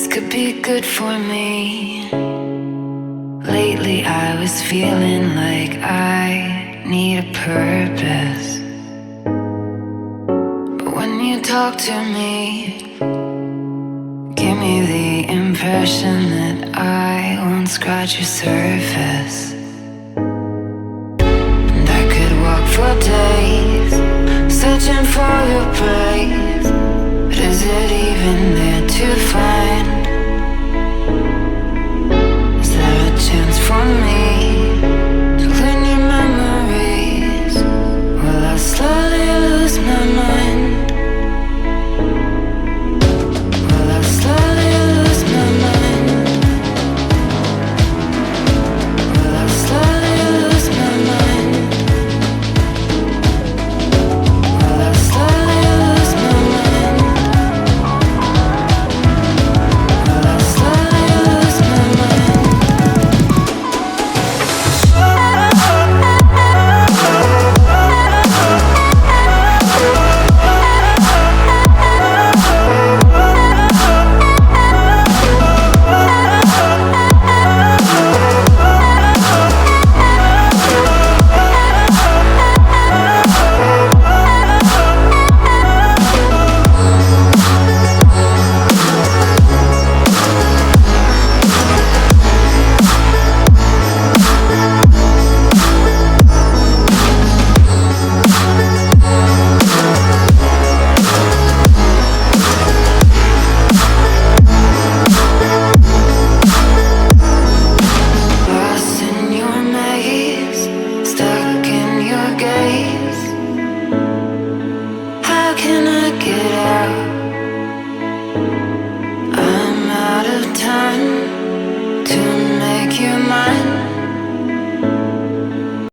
could be good for me. Lately I was feeling like I need a purpose, but when you talk to me, give me the impression that I won't scratch your surface. And I could walk for days, searching for your praise, but is it even there to find? Is there a chance for me to learn your memories? Will I slowly lose my mind? Will I slowly lose my mind? Will I slowly lose my mind? Will I slowly lose my mind? Will I slowly lose my mind? Lost in your maze, stuck in your gaze. How can I get out? I'm out of time.